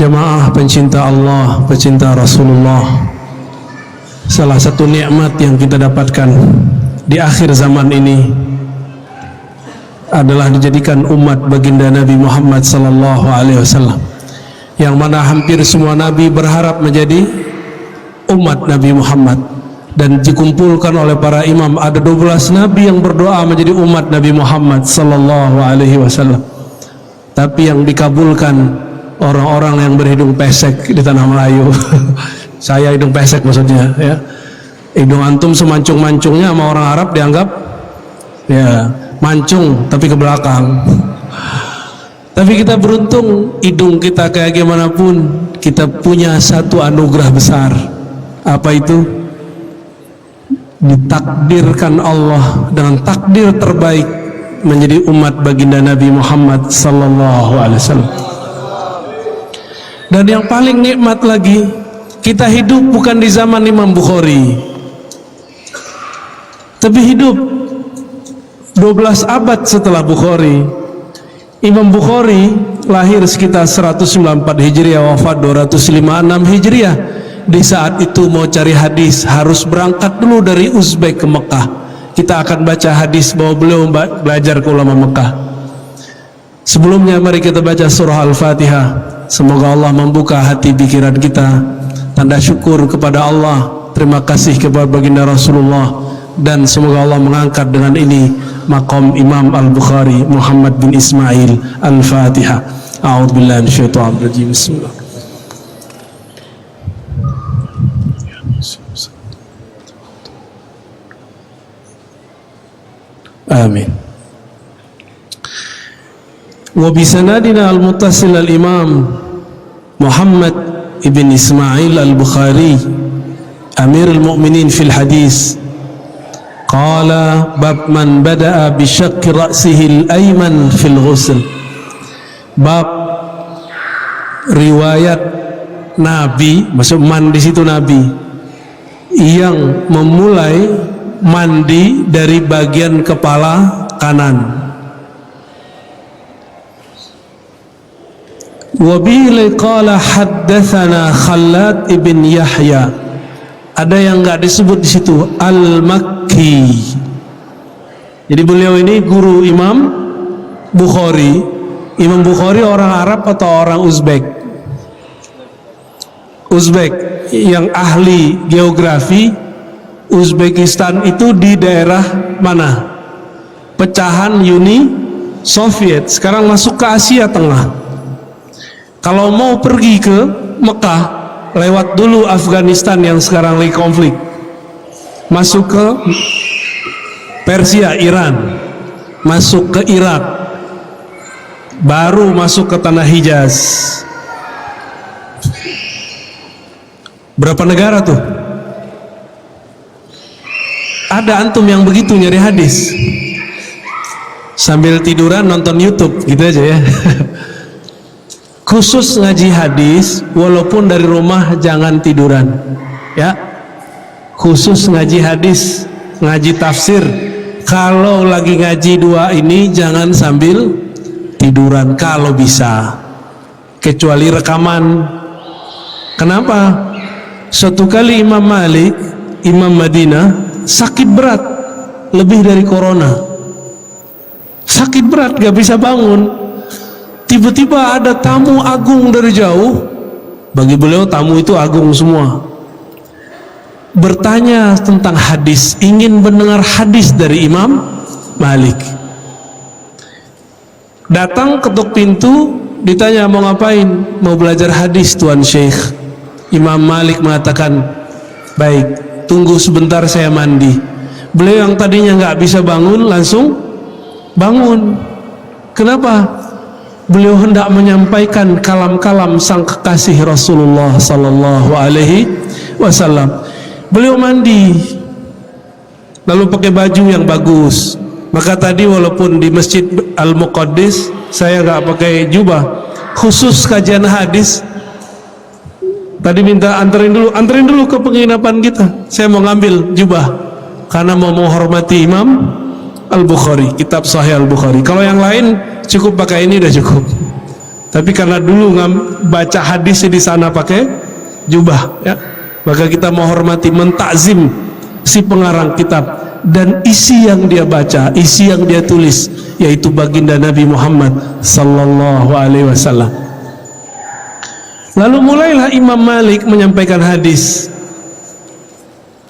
Jamaah pencinta Allah, pencinta Rasulullah, salah satu nikmat yang kita dapatkan di akhir zaman ini adalah dijadikan umat baginda Nabi Muhammad sallallahu alaihi wasallam, yang mana hampir semua nabi berharap menjadi umat Nabi Muhammad, dan dikumpulkan oleh para imam ada 12 nabi yang berdoa menjadi umat Nabi Muhammad sallallahu alaihi wasallam. Tapi yang dikabulkan orang-orang yang berhidung pesek di tanah Melayu. Saya hidung pesek maksudnya, ya. Hidung antum semancung-mancungnya sama orang Arab dianggap ya mancung tapi ke belakang. Tapi kita beruntung, hidung kita kayak gimana pun kita punya satu anugerah besar. Apa itu? Ditakdirkan Allah dengan takdir terbaik menjadi umat baginda Nabi Muhammad sallallahu alaihi wasallam. Dan yang paling nikmat lagi, kita hidup bukan di zaman Imam Bukhari, tapi hidup 12 abad setelah Bukhari. Imam Bukhari lahir sekitar 194 Hijriah, wafat 256 Hijriah. Di saat itu mau cari hadis harus berangkat dulu dari Uzbek ke Mekah. Kita akan baca hadis bahwa beliau belajar ke ulama Mekah. Sebelumnya mari kita baca surah Al-Fatihah. Semoga Allah membuka hati pikiran kita, tanda syukur kepada Allah, terima kasih kepada baginda Rasulullah, dan semoga Allah mengangkat dengan ini maqam Imam Al-Bukhari Muhammad bin Ismail. Al-Fatihah. A'udzubillahi minasyaitonir rajim. Bismillah. Amin. Wa bisanadina al-muttasil al-imam Muhammad ibn Ismail al-Bukhari Amirul Mu'minin fil hadis qala bab man bada'a bi syaqqi ra'sihi al-ayman fil ghusl. Bab riwayat Nabi, maksud man di situ Nabi, yang memulai mandi dari bagian kepala kanan. Wabihi qala haddatsana Khalad ibn Yahya. Ada yang enggak disebut di situ, Al-Makki. Jadi beliau ini guru Imam Bukhari. Imam Bukhari orang Arab atau orang Uzbek? Uzbek yang ahli geografi. Uzbekistan itu di daerah mana? Pecahan Uni Soviet, sekarang masuk ke Asia Tengah. Kalau mau pergi ke Mekah, lewat dulu Afghanistan yang sekarang lagi konflik, masuk ke Persia, Iran, masuk ke Irak, baru masuk ke tanah Hijaz. Berapa negara tuh? Ada antum yang begitu nyari hadis sambil tiduran nonton YouTube gitu aja ya. Khusus ngaji hadis, walaupun dari rumah jangan tiduran ya. Khusus ngaji hadis, ngaji tafsir, kalau lagi ngaji dua ini jangan sambil tiduran kalau bisa, kecuali rekaman. Kenapa? Suatu kali Imam Malik, Imam Madinah, sakit berat, lebih dari corona, sakit berat, gak bisa bangun. Tiba-tiba ada tamu agung dari jauh. Bagi beliau tamu itu agung semua. Bertanya tentang hadis, ingin mendengar hadis dari Imam Malik. Datang ketuk pintu, ditanya mau ngapain? Mau belajar hadis Tuan Syekh. Imam Malik mengatakan, baik, tunggu sebentar saya mandi. Beliau yang tadinya nggak bisa bangun langsung bangun. Kenapa? Beliau hendak menyampaikan kalam-kalam sang kekasih Rasulullah sallallahu alaihi wasallam. Beliau mandi, lalu pakai baju yang bagus. Maka tadi walaupun di Masjid Al-Muqaddis saya nggak pakai jubah, khusus kajian hadis. Tadi minta anterin dulu ke penginapan kita. Saya mau ngambil jubah karena mau menghormati Imam Al-Bukhari, kitab Sahih Al-Bukhari. Kalau yang lain cukup pakai ini udah cukup. Tapi karena dulu baca hadis di sana pakai jubah, ya, maka kita menghormati, mentakzim si pengarang kitab dan isi yang dia baca, isi yang dia tulis, yaitu baginda Nabi Muhammad sallallahu alaihi wasallam. Lalu mulailah Imam Malik menyampaikan hadis.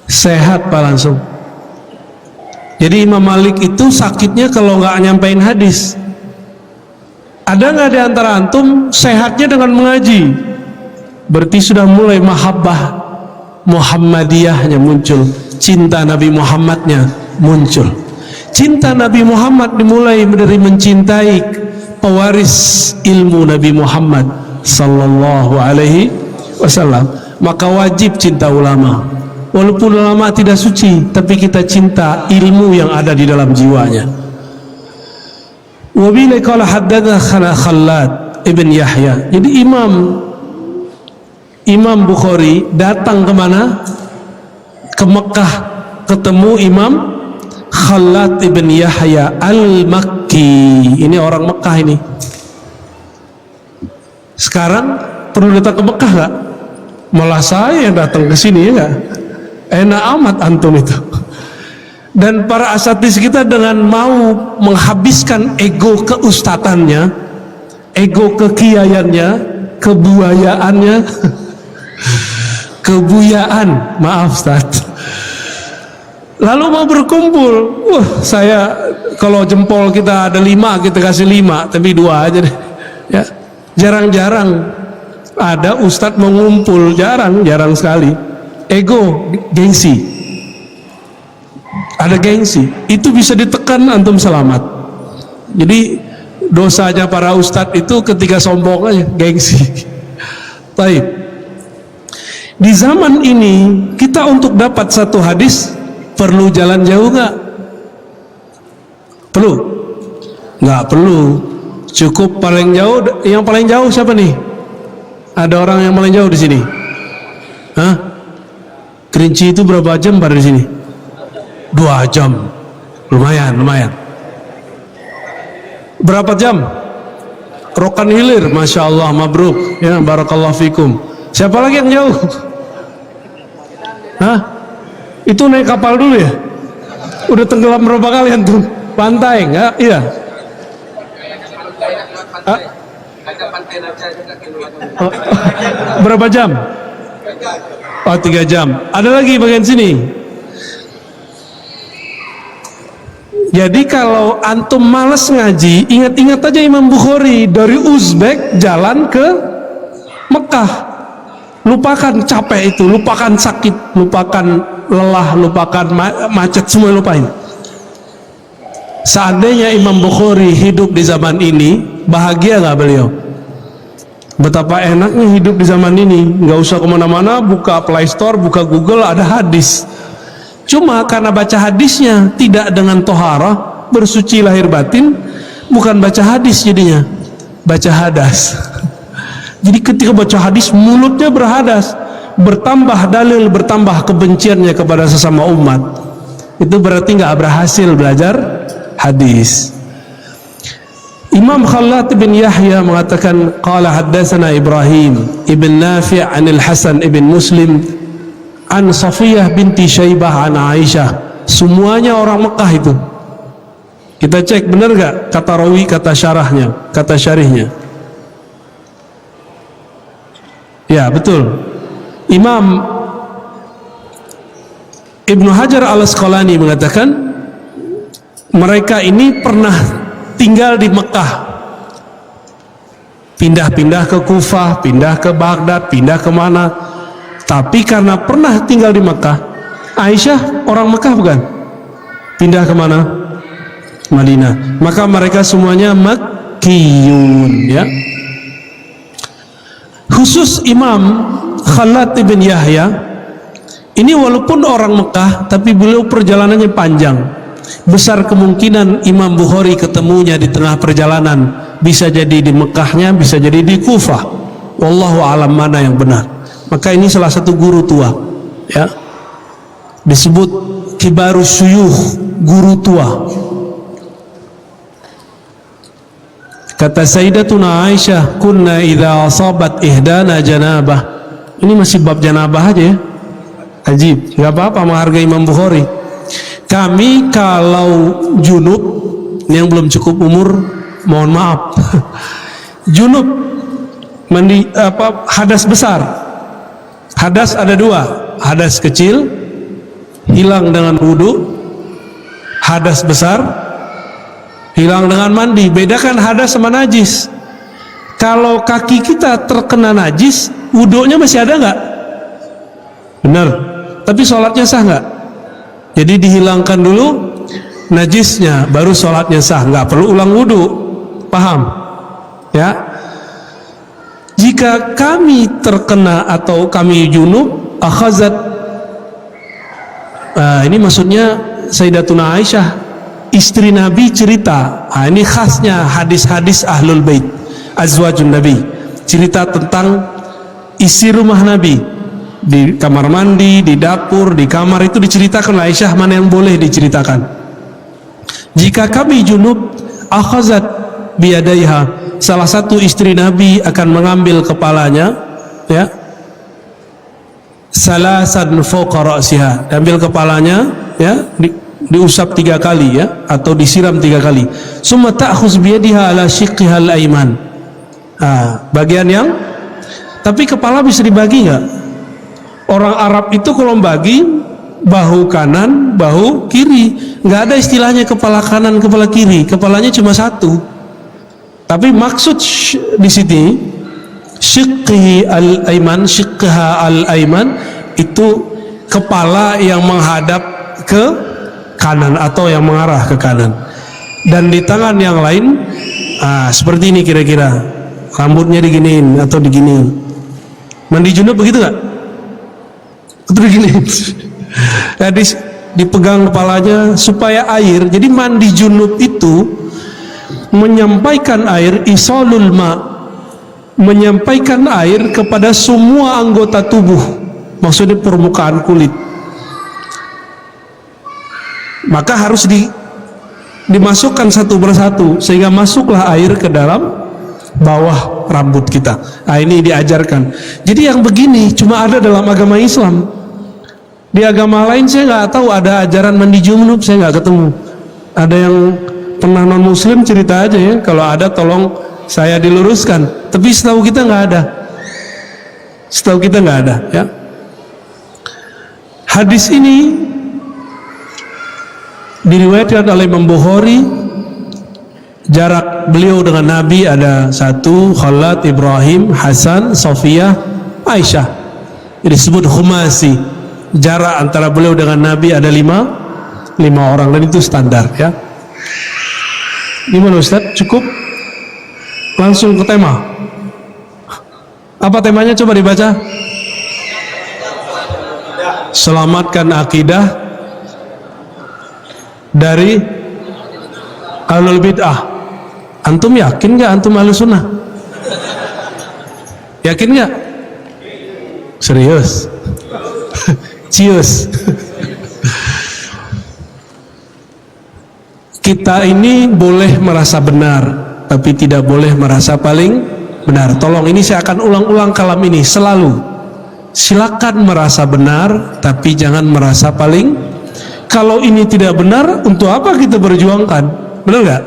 Sehat Pak langsung. Jadi Imam Malik itu sakitnya kalau nggak nyampein hadis. Ada nggak di antara antum sehatnya dengan mengaji? Berarti sudah mulai mahabbah Muhammadiyahnya muncul, cinta Nabi Muhammadnya muncul. Cinta Nabi Muhammad dimulai dari mencintai pewaris ilmu Nabi Muhammad sallallahu alaihi wasallam. Maka wajib cinta ulama. Walaupun ulama tidak suci, tapi kita cinta ilmu yang ada di dalam jiwanya. Wabila qala haddatsana Khallad ibn Yahya. Jadi Imam Bukhari datang kemana? Ke Mekah, ketemu Imam Khallad ibn Yahya al-Makki. Ini orang Mekah ini. Sekarang perlu datang ke Mekah nggak? Malah saya yang datang ke sini, ya nggak? Enak amat antum itu. Dan para asatidz kita dengan mau menghabiskan ego keustatannya, ego kekiaiannya, kebuayaannya, kebuyaan, maaf Ustaz. Lalu mau berkumpul, saya kalau jempol kita ada 5, kita kasih 5, tapi 2 aja deh. Ya, jarang-jarang ada ustadz mengumpul, jarang sekali. Ego, gengsi. Ada gengsi, itu bisa ditekan, antum selamat. Jadi dosanya para ustadz itu ketika sombong aja, gengsi. Baik. Di zaman ini kita untuk dapat satu hadis perlu jalan jauh nggak? Perlu? Nggak perlu. Cukup paling jauh. Yang paling jauh siapa nih? Ada orang yang paling jauh di sini? Hah? Kerinci itu berapa jam pada di sini? 2 jam. Lumayan. Berapa jam? Rokan Hilir, Masya Allah, mabruk, ya, barakallahu fikum. Siapa lagi yang jauh? Hah? Itu naik kapal dulu ya? Udah tenggelam berapa kali antum? Pantai, enggak? Iya. Berapa jam? 3 jam. Ada lagi bagian sini. Jadi kalau antum males ngaji, ingat-ingat aja Imam Bukhari dari Uzbek jalan ke Mekah. Lupakan capek itu, lupakan sakit, lupakan lelah, lupakan macet, semua lupain. Seandainya Imam Bukhari hidup di zaman ini, bahagia nggak beliau? Betapa enaknya hidup di zaman ini, nggak usah kemana-mana, buka Play Store, buka Google, ada hadis. Cuma karena baca hadisnya tidak dengan toharah, bersuci lahir batin, bukan baca hadis jadinya, baca hadas. Jadi ketika baca hadis mulutnya berhadas, bertambah dalil, bertambah kebenciannya kepada sesama umat. Itu berarti nggak berhasil belajar hadis. Imam Khallad bin Yahya mengatakan qala haddatsana Ibrahim ibn Nafi' anil Hasan ibn Muslim an Safiyah binti Syaibah an Aisyah. Semuanya orang Mekah itu. Kita cek benar gak kata rawi, kata syarahnya, kata syarihnya. Ya betul. Imam Ibnu Hajar al-Asqalani mengatakan mereka ini pernah tinggal di Mekah, pindah-pindah ke Kufah, pindah ke Baghdad, pindah kemana. Tapi karena pernah tinggal di Mekah, Aisyah orang Mekah bukan? Pindah kemana? Madinah. Maka mereka semuanya Makkiyun, ya. Khusus Imam Khallad bin Yahya ini walaupun orang Mekah, tapi beliau perjalanannya panjang. Besar kemungkinan Imam Bukhari ketemunya di tengah perjalanan, bisa jadi di Mekahnya, bisa jadi di Kufah. Wallahu a'lam mana yang benar. Maka ini salah satu guru tua, ya, disebut kibarus syuyukh, guru tua. Kata Sayyidatuna Aisyah, kunna idza asabat ihdana janabah. Ini masih bab janabah aja ya. Ajib, nggak apa-apa menghargai Imam Bukhari. Kami kalau junub, yang belum cukup umur, mohon maaf. Junub, mandi hadas besar. Hadas ada dua, hadas kecil hilang dengan wudu, hadas besar hilang dengan mandi. Bedakan hadas sama najis. Kalau kaki kita terkena najis, wudunya masih ada nggak? Benar. Tapi sholatnya sah nggak? Jadi dihilangkan dulu najisnya, baru sholatnya sah. Nggak perlu ulang wudu. Paham? Ya. Jika kami terkena atau kami junub, akhazat. Ini maksudnya Sayyidatuna Aisyah, istri Nabi cerita. Ini khasnya hadis-hadis Ahlul Bait, azwajun Nabi, cerita tentang isi rumah Nabi, di kamar mandi, di dapur, di kamar, itu diceritakan oleh Aisyah. Mana yang boleh diceritakan? Jika kami junub, akhazat biyadaiha, salah satu istri Nabi akan mengambil kepalanya, ya, salasan fawqa ra'siha, ambil kepalanya, ya, diusap 3 kali, ya, atau disiram 3 kali. Summa ta'khuz biyadiha ala shiqqiha al-ayman. Bagian yang, tapi kepala bisa dibagi nggak? Orang Arab itu kalau bagi bahu kanan, bahu kiri, nggak ada istilahnya kepala kanan, kepala kiri. Kepalanya cuma satu. Tapi maksud di sini shiqqihi al-ayman, shiqqiha al-ayman itu kepala yang menghadap ke kanan atau yang mengarah ke kanan, dan di tangan yang lain seperti ini kira-kira, rambutnya diginiin atau diginiin. Mandi junub begitu nggak? Atau begini? Jadi dipegang kepalanya supaya air. Jadi mandi junub itu menyampaikan air, isalul ma, menyampaikan air kepada semua anggota tubuh, maksudnya permukaan kulit. Maka harus dimasukkan satu persatu sehingga masuklah air ke dalam bawah rambut kita. Ini diajarkan. Jadi yang begini cuma ada dalam agama Islam. Di agama lain saya nggak tahu ada ajaran mandi junub, saya nggak ketemu. Ada yang pernah non muslim cerita aja ya, kalau ada tolong saya diluruskan. Tapi setahu kita nggak ada. Setahu kita nggak ada, ya. Hadis ini diriwayatkan oleh Imam Bukhari. Jarak beliau dengan Nabi ada 1, Khalad, Ibrahim, Hasan, Sofiyah, Aisyah. Ini disebut khumasi. Jarak antara beliau dengan Nabi ada 5 orang, dan itu standar, ya. Gimana Ustaz? Cukup? Langsung ke tema. Apa temanya? Coba dibaca. Selamatkan akidah dari ahlul bid'ah. Antum yakin nggak antum ahlus sunnah? Yakin nggak? Serius? Cius. Kita ini boleh merasa benar, tapi tidak boleh merasa paling benar. Tolong, ini saya akan ulang-ulang kalam ini selalu. Silakan merasa benar, tapi jangan merasa paling. Kalau ini tidak benar, untuk apa kita perjuangkan? Benar nggak?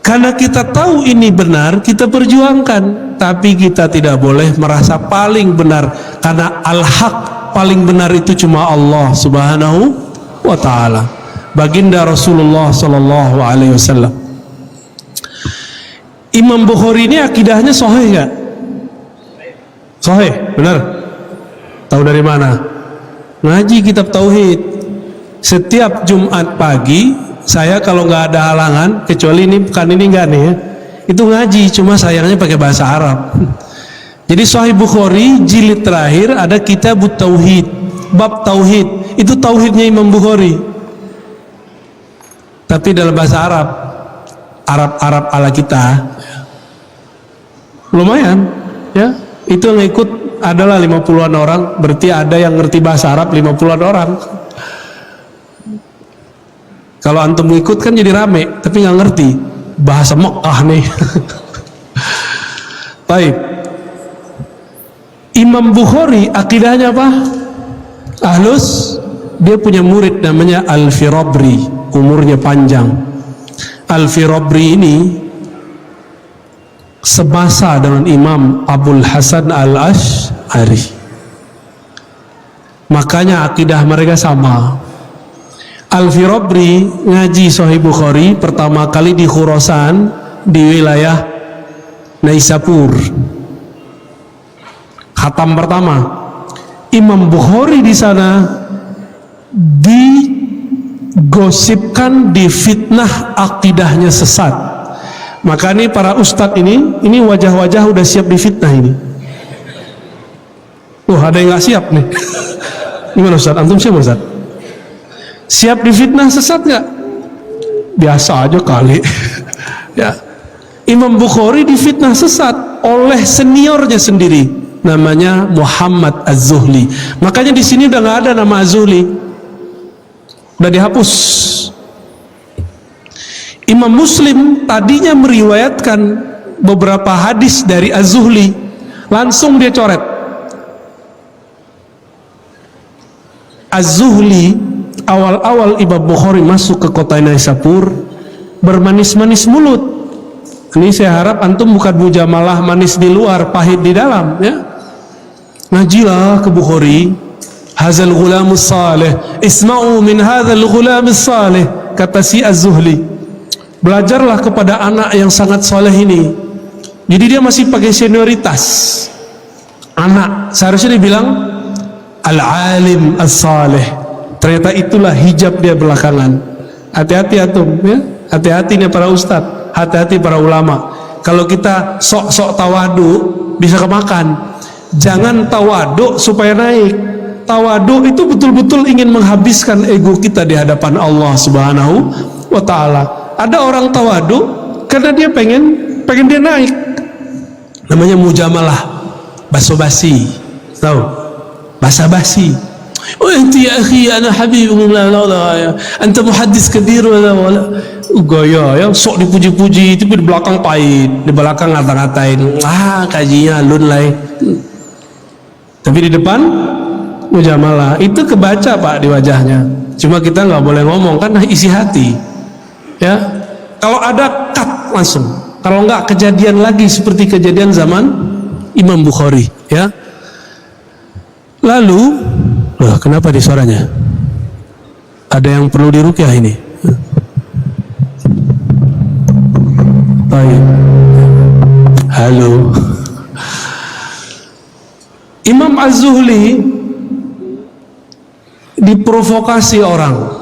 Karena kita tahu ini benar, kita perjuangkan. Tapi kita tidak boleh merasa paling benar, karena al-haq, paling benar itu cuma Allah Subhanahu wa ta'ala, baginda Rasulullah sallallahu alaihi wasallam. Imam Bukhari ini akidahnya sahih nggak? Sahih, benar. Tahu dari mana? Ngaji kitab tauhid. Setiap Jumat pagi saya kalau nggak ada halangan, kecuali ini bukan ini nggak nih ya, itu ngaji, cuma sayangnya pakai bahasa Arab. Jadi Sahih Bukhari jilid terakhir ada kitab tauhid, bab tauhid, itu tauhidnya Imam Bukhari, tapi dalam bahasa Arab, Arab ala kita. Lumayan, ya. Itu yang ikut adalah 50-an orang, berarti ada yang ngerti bahasa Arab 50-an orang. Kalau antum ikut kan jadi rame, tapi nggak ngerti. bahasa Mekah nih. Baik. Imam Bukhari akidahnya apa? Ahlus. Dia punya murid namanya Al-Firabri, umurnya panjang. Al-Firabri ini semasa dengan Imam Abul Hasan Al-Ash'ari. Makanya akidah mereka sama. Al-Firabri ngaji Sahih Bukhari pertama kali di Khurasan, di wilayah Naisapur. Khatam pertama. Imam Bukhari di sana digosipkan, difitnah akidahnya sesat. Maka ini para ustadz ini wajah-wajah udah siap difitnah ini. Ada yang nggak siap nih. Gimana Ustadz? Antum siap Ustadz? Siap difitnah sesat nggak? Biasa aja kali. Ya. Imam Bukhari difitnah sesat oleh seniornya sendiri, namanya Muhammad Az-Zuhli. Makanya di sini udah nggak ada nama Az-Zuhli. Udah dihapus. Imam Muslim tadinya meriwayatkan beberapa hadis dari Az-Zuhli, langsung dia coret. Az-Zuhli awal-awal Imam Bukhari masuk ke kota Naisapur bermanis-manis mulut. Ini saya harap antum bukan mujamalah manis di luar, pahit di dalam, ya. Ngajilah ke Bukhari. Hazal ghulamus salih, isma'u min hadzal ghulamis salih, kata si Az-Zuhli. Belajarlah kepada anak yang sangat soleh ini. Jadi dia masih pakai senioritas anak, seharusnya dibilang al-alim as-salih. Ternyata itulah hijab dia belakangan. Hati-hati atum, ya. Hati-hati nih para ustadz, hati-hati para ulama. Kalau kita sok-sok tawadu bisa kemakan. Jangan tawadu supaya naik. Tawadu itu betul-betul ingin menghabiskan ego kita di hadapan Allah Subhanahu wa ta'ala. Ada orang tawadu karena dia pengen dia naik. Namanya mujamalah, basa-basi. Tahu? Basa-basi. Oh enti ya akhi, ana habibuk, anta muhaddis kabir wala gaya ya, sok dipuji-puji tapi di belakang pahit, di belakang ngata-ngatain, kajinya alun lai. Tapi di depan mujamalah. Itu kebaca Pak di wajahnya. Cuma kita nggak boleh ngomong kan isi hati. Ya. Kalau ada cut langsung. Kalau nggak kejadian lagi seperti kejadian zaman Imam Bukhari, ya. Lalu, kenapa di suaranya? Ada yang perlu diruqyah ini? Baik. Halo. Imam Az-Zuhli diprovokasi orang.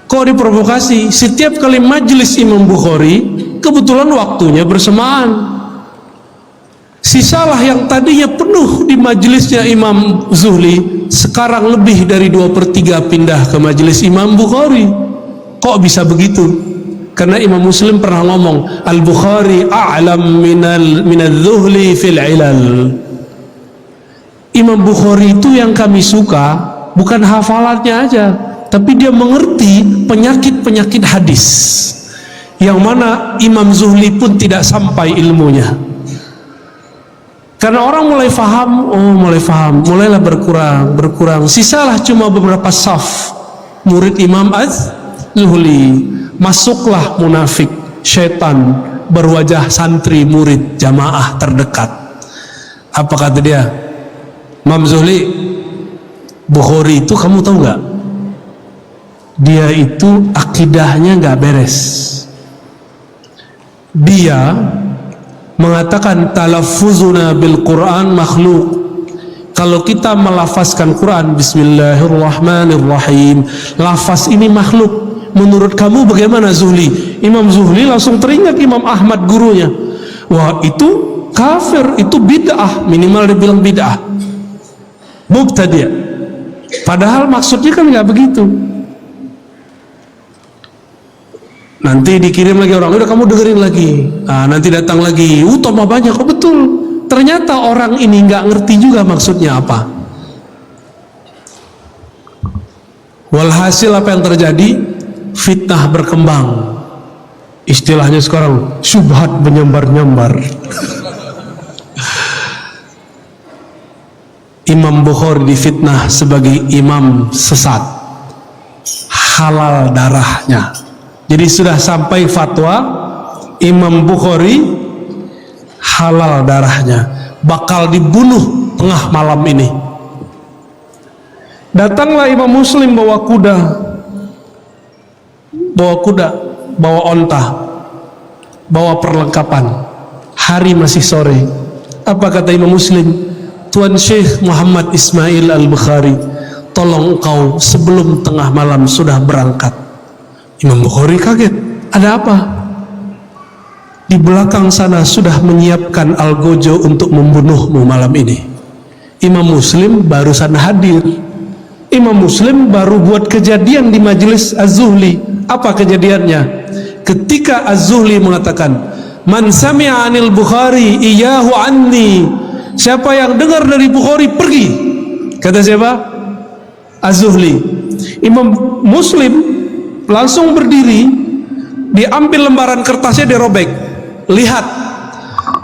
Kok diprovokasi? Setiap kali majelis Imam Bukhari kebetulan waktunya bersamaan. Sisalah yang tadinya penuh di majelisnya Imam Zuhli, sekarang lebih dari 2/3 pindah ke majelis Imam Bukhari. Kok bisa begitu? Karena Imam Muslim pernah ngomong, Al-Bukhari a'lam minal Zuhli fil ilal. Imam Bukhari itu yang kami suka bukan hafalannya aja, tapi dia mengerti penyakit-penyakit hadis yang mana Imam Zuhli pun tidak sampai ilmunya. Karena orang mulai faham, mulailah berkurang. Sisalah cuma beberapa saf murid Imam Az-Zuhli. Masuklah munafik, syaitan berwajah santri murid jamaah terdekat. Apa kata dia? Imam Zuhli, Bukhari itu kamu tahu nggak? Dia itu akidahnya nggak beres. Dia mengatakan talaffuzuna bil Quran makhluk. Kalau kita melafazkan Quran Bismillahirrahmanirrahim, lafaz ini makhluk. Menurut kamu bagaimana Zuhli? Imam Zuhli langsung teringat Imam Ahmad gurunya. Wah itu kafir, itu bid'ah, minimal dibilang bid'ah, mubtadi'. Padahal maksudnya kan nggak begitu. Nanti dikirim lagi orang, udah kamu dengerin lagi. Nanti datang lagi, tambah banyak. Oh betul, ternyata orang ini nggak ngerti juga maksudnya apa. Walhasil apa yang terjadi? Fitnah berkembang. Istilahnya sekarang syubhat menyambar-nyambar. Imam Bukhari difitnah sebagai imam sesat, halal darahnya. Jadi sudah sampai fatwa Imam Bukhari halal darahnya, bakal dibunuh tengah malam ini. Datanglah Imam Muslim bawa kuda, bawa onta, bawa perlengkapan. Hari masih sore. Apa kata Imam Muslim? Tuan Syekh Muhammad Ismail Al-Bukhari, tolong engkau sebelum tengah malam sudah berangkat. Imam Bukhari kaget, ada apa? Di belakang sana sudah menyiapkan algojo untuk membunuhmu malam ini. Imam Muslim barusan hadir. Imam Muslim baru buat kejadian di majelis Az-Zuhli. Apa kejadiannya? Ketika Az-Zuhli mengatakan, man sami'a anil Bukhari iyahu anni, siapa yang dengar dari Bukhari pergi. Kata siapa? Az-Zuhli. Imam Muslim langsung berdiri, diambil lembaran kertasnya, dirobek. Lihat,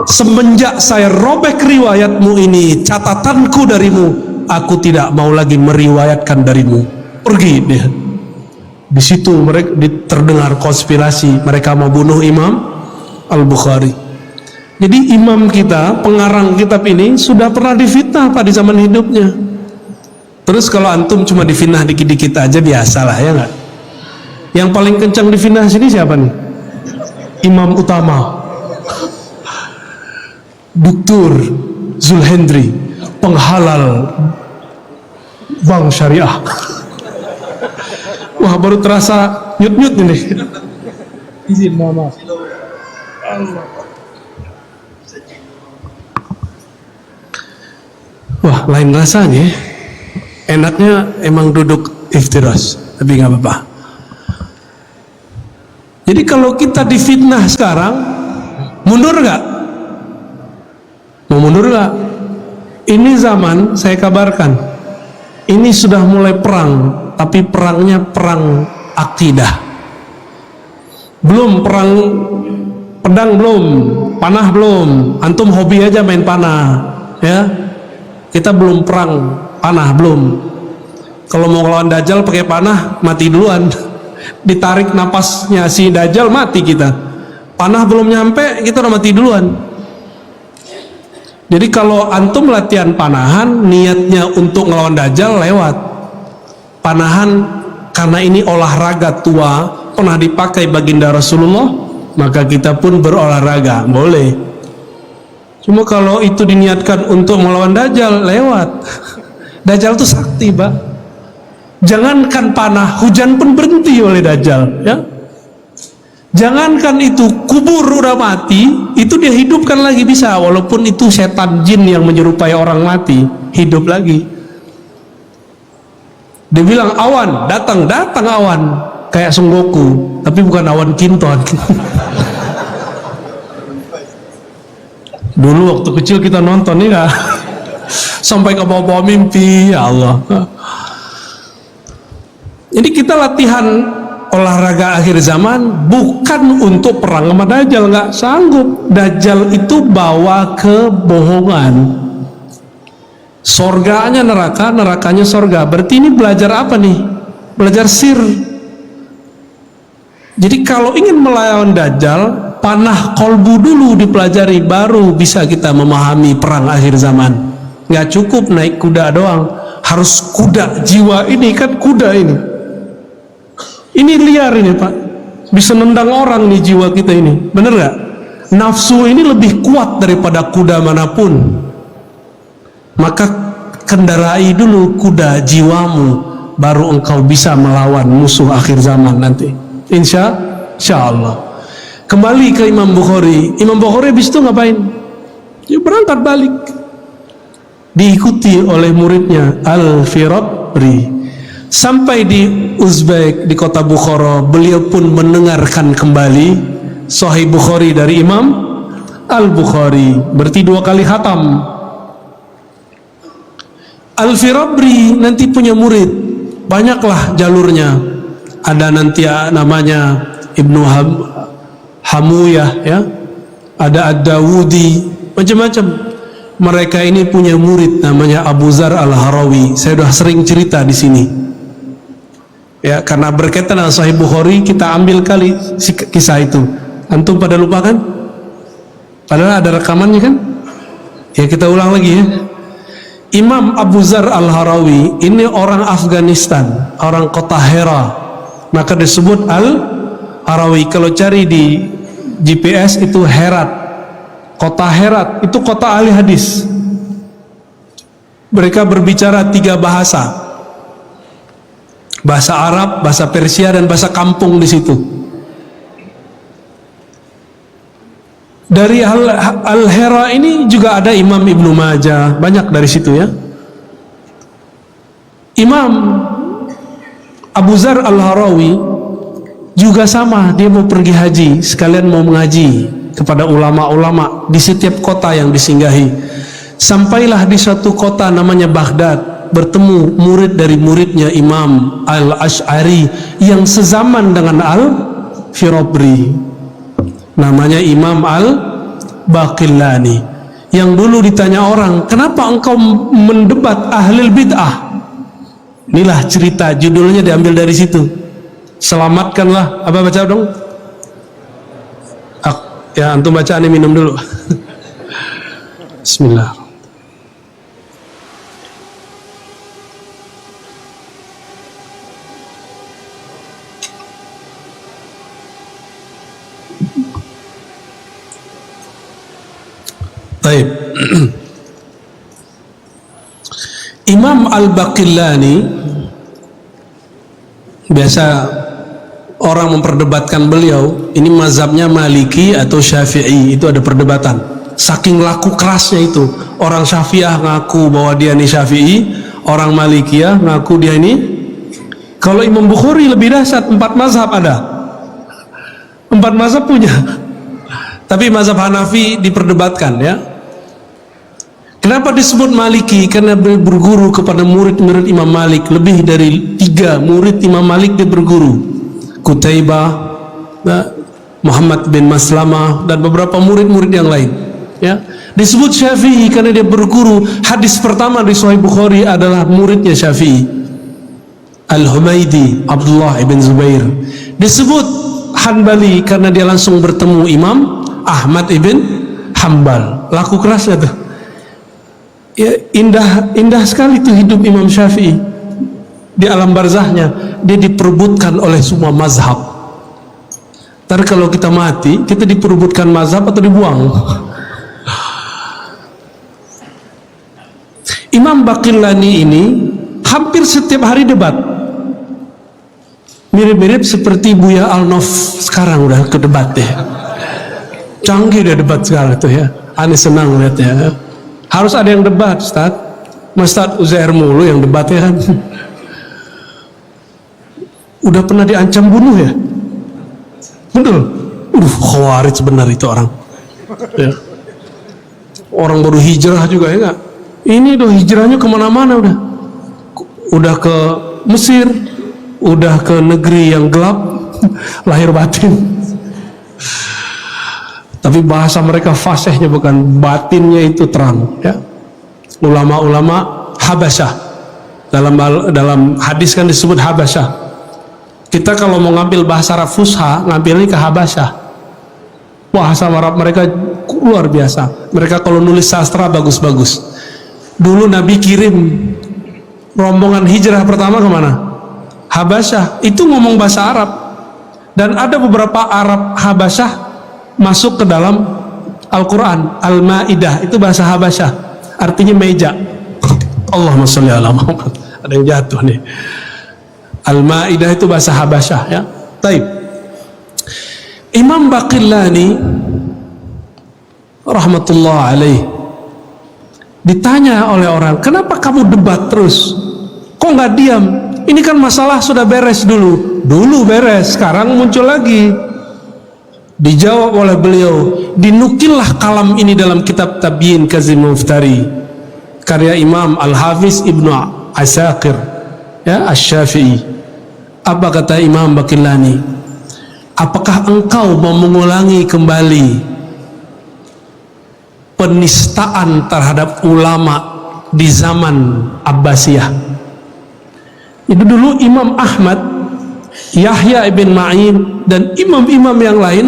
semenjak saya robek riwayatmu ini, catatanku darimu, aku tidak mau lagi meriwayatkan darimu. Pergi dia. Di situ mereka terdengar konspirasi, mereka mau bunuh Imam Al-Bukhari. Jadi imam kita, pengarang kitab ini sudah pernah difitnah pada zaman hidupnya. Terus kalau antum cuma difitnah dikit-dikit aja biasalah, ya nggak? Yang paling kencang difitnah sini siapa nih? Imam utama, Dr. Zulhendri, penghalal bank syariah. Wah, baru terasa nyut-nyut ini. Izin, maaf. Wah, lain rasanya. Enaknya emang duduk iftiras, tapi nggak apa-apa. Jadi kalau kita difitnah sekarang, mundur nggak? Mau mundur nggak? Ini zaman, saya kabarkan, ini sudah mulai perang, tapi perangnya perang akidah. Belum perang pedang, belum panah, belum. Antum hobi aja main panah, ya. Kita belum perang panah, belum. Kalau mau ngelawan Dajjal pakai panah, mati duluan. Ditarik napasnya si Dajjal, mati kita. Panah belum nyampe, kita udah mati duluan. Jadi kalau antum latihan panahan, niatnya untuk ngelawan Dajjal, lewat. Panahan karena ini olahraga tua, pernah dipakai baginda Rasulullah, maka kita pun berolahraga, boleh. Cuma kalau itu diniatkan untuk melawan Dajjal, lewat. Dajjal itu sakti, Pak. Jangankan panah, hujan pun berhenti oleh Dajjal, ya. Jangankan itu, kubur udah mati, itu dia hidupkan lagi bisa, walaupun itu setan jin yang menyerupai orang mati, hidup lagi. Dia bilang awan, datang awan, kayak Son Goku, tapi bukan awan kinton. Dulu waktu kecil kita nonton nih, nggak sampai ke bawah mimpi, ya Allah. Jadi kita latihan olahraga akhir zaman bukan untuk perang sama Dajjal, nggak sanggup. Dajjal itu bawa kebohongan. Sorganya neraka, nerakanya sorga. Berarti ini belajar apa nih? Belajar sir. Jadi kalau ingin melawan Dajjal, panah kolbu dulu dipelajari, baru bisa kita memahami perang akhir zaman. Nggak cukup naik kuda doang, harus kuda jiwa ini, kan kuda ini. Ini liar ini, Pak. Bisa nendang orang nih jiwa kita ini. Bener nggak? Nafsu ini lebih kuat daripada kuda manapun. Maka kendarai dulu kuda jiwamu, baru engkau bisa melawan musuh akhir zaman nanti. Insya Allah. Kembali ke Imam Bukhari. Imam Bukhari habis itu ngapain? Dia berangkat balik, diikuti oleh muridnya Al-Firabri. Sampai di Uzbek, di kota Bukhara, beliau pun mendengarkan kembali Sahih Bukhari dari Imam Al-Bukhari. Berarti 2 kali khatam. Al-Firabri nanti punya murid, banyaklah jalurnya. Ada nanti namanya Ibnu Hamuyah, ya, ada Ad-Dawudi, macam-macam. Mereka ini punya murid namanya Abu Zar Al-Harawi. Saya sudah sering cerita di sini. Ya, karena berkaitan dengan Sahih Bukhari, kita ambil kali kisah itu. Antum pada lupa kan? Padahal ada rekamannya kan? Ya, kita ulang lagi ya. Imam Abu Zar Al-Harawi ini orang Afghanistan, orang kota Hera. Maka disebut Al-Harawi. Kalau cari di GPS itu Herat. Kota Herat itu kota ahli hadis. Mereka berbicara 3 bahasa. Bahasa Arab, bahasa Persia, dan bahasa kampung di situ. Dari Al-Hera ini juga ada Imam Ibnu Majah, banyak dari situ ya. Imam Abu Zar Al-Harawi juga sama, dia mau pergi haji, sekalian mau mengaji kepada ulama-ulama di setiap kota yang disinggahi. Sampailah di suatu kota namanya Baghdad, bertemu murid dari muridnya Imam Al-Ash'ari yang sezaman dengan Al-Firabri, namanya Imam Al-Baqillani, yang dulu ditanya orang, kenapa engkau mendebat ahlul bid'ah? Inilah cerita, judulnya diambil dari situ. Selamatkanlah, apa baca dong? Ya, antum baca, ini minum dulu. Bismillah. Baik. Imam Al-Baqillani, biasa orang memperdebatkan beliau, ini mazhabnya Maliki atau Syafi'i, itu ada perdebatan. Saking laku kerasnya itu, orang Syafi'ah ngaku bahwa dia ini Syafi'i, orang Malikiyah ngaku dia ini. Kalau Imam Bukhari lebih dahsyat, 4 mazhab ada, 4 mazhab punya. Tapi mazhab Hanafi diperdebatkan ya. Kenapa disebut Maliki? Karena beliau berguru kepada murid-murid Imam Malik, lebih dari 3 murid Imam Malik dia berguru. Qutaibah, Muhammad bin Maslamah, dan beberapa murid-murid yang lain ya. Disebut Syafi'i karena dia berguru, hadis pertama di Sahih Bukhari adalah muridnya Syafi'i, Al-Humaidi, Abdullah ibn Zubair. Disebut Hanbali karena dia langsung bertemu Imam Ahmad ibn Hanbal. Laku kerasnya tuh ya, indah sekali tuh hidup Imam Syafi'i. Di alam barzahnya dia diperebutkan oleh semua mazhab. Ntar kalau kita mati, kita diperebutkan mazhab atau dibuang. Imam Baqillani ini hampir setiap hari debat, mirip-mirip seperti Buya Al-Nof sekarang udah ke debat deh. Canggih dia debat sekali tuh ya. Aneh senang lihatnya. Harus ada yang debat, Ustaz. Ustaz Uzair mulu yang debatnya kan. Udah pernah diancam bunuh ya? Betul. Khawarij benar itu orang ya. Orang baru hijrah juga ya gak? Ini udah hijrahnya kemana-mana udah ke Mesir, udah ke negeri yang gelap, lahir batin. Tapi bahasa mereka fasihnya bukan, batinnya itu terang ya. Ulama-ulama Habasyah, dalam hadis kan disebut Habasyah. Kita kalau mau ngambil bahasa Arab Fusha, ngambilnya ke Habasyah. Bahasa Arab mereka luar biasa. Mereka kalau nulis sastra bagus-bagus. Dulu Nabi kirim rombongan hijrah pertama kemana? Habasyah. Itu ngomong bahasa Arab. Dan ada beberapa Arab Habasyah masuk ke dalam Al-Quran. Al-Ma'idah itu bahasa Habasyah, artinya meja. Allahumma sholli ala Muhammad. Ada yang jatuh nih. Al-Ma'idah itu bahasa Habasyah ya. Taib. Imam Baqillani rahmatullah alaih ditanya oleh orang, kenapa kamu debat terus? Kok nggak diam? Ini kan masalah sudah beres dulu. Dulu beres, sekarang muncul lagi. Dijawab oleh beliau, dinukillah kalam ini dalam kitab Tabyin Kazim Muftari, karya Imam Al-Hafiz Ibnu Asakir ya, Asy-Syafi'i. Apa kata Imam Baqillani? apakah engkau mau mengulangi kembali penistaan terhadap ulama di zaman Abbasiyah? Itu dulu Imam Ahmad, Yahya ibn Ma'in, dan imam-imam yang lain,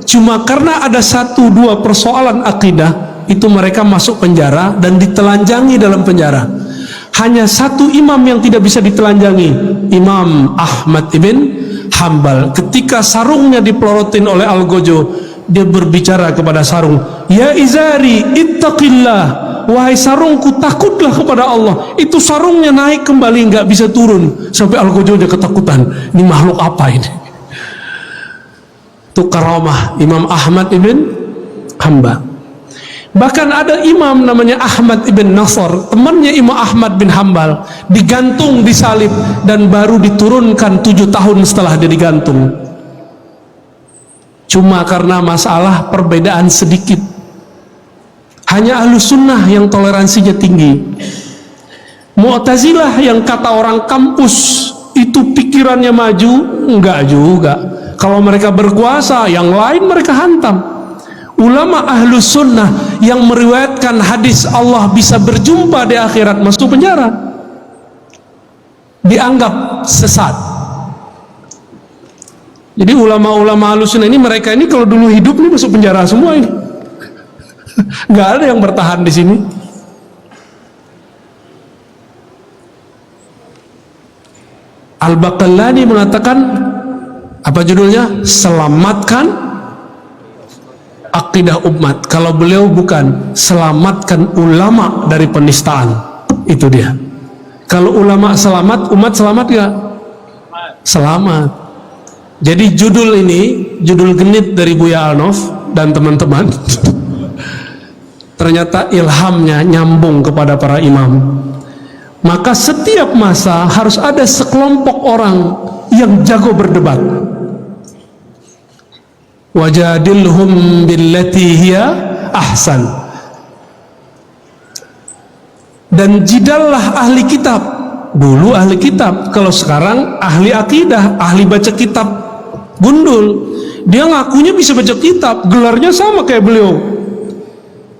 cuma karena ada satu dua persoalan akidah, itu mereka masuk penjara dan ditelanjangi dalam penjara. Hanya satu imam yang tidak bisa ditelanjangi, Imam Ahmad ibn Hambal. Ketika sarungnya dipelorotin oleh Algojo, dia berbicara kepada sarung, ya izari ittaqillah, wahai sarungku takutlah kepada Allah. Itu sarungnya naik kembali, nggak bisa turun, sampai Algojo dia ketakutan, ini makhluk apa ini? Itu karamah Imam Ahmad ibn Hambal. Bahkan ada imam namanya Ahmad ibn Nasr, temannya Imam Ahmad bin Hambal, digantung, disalib, dan baru diturunkan 7 tahun setelah dia digantung. Cuma karena masalah perbedaan sedikit. Hanya Ahlus Sunnah yang toleransinya tinggi. Mu'tazilah yang kata orang kampus itu pikirannya maju, enggak juga. Kalau mereka berkuasa, yang lain mereka hantam. Ulama Ahlus Sunnah yang meriwayatkan hadis Allah bisa berjumpa di akhirat masuk penjara, dianggap sesat. Jadi ulama-ulama Ahlus Sunnah ini, mereka ini kalau dulu hidup nih masuk penjara semua ini. Nggak ada yang bertahan di sini. Al-Baqillani mengatakan, apa judulnya? Selamatkan akidah umat. Kalau beliau bukan selamatkan ulama dari penistaan, itu dia. Kalau ulama selamat, umat selamat gak? Selamat. Jadi judul ini, judul genit dari Buya Alnof dan teman-teman, ternyata ilhamnya nyambung kepada para imam. Maka setiap masa harus ada sekelompok orang yang jago berdebat. Wajadilhum billati hiya ahsan. Dan jidallah ahli kitab. Dulu ahli kitab, kalau sekarang ahli akidah, ahli baca kitab gundul. Dia ngakunya bisa baca kitab, gelarnya sama kayak beliau,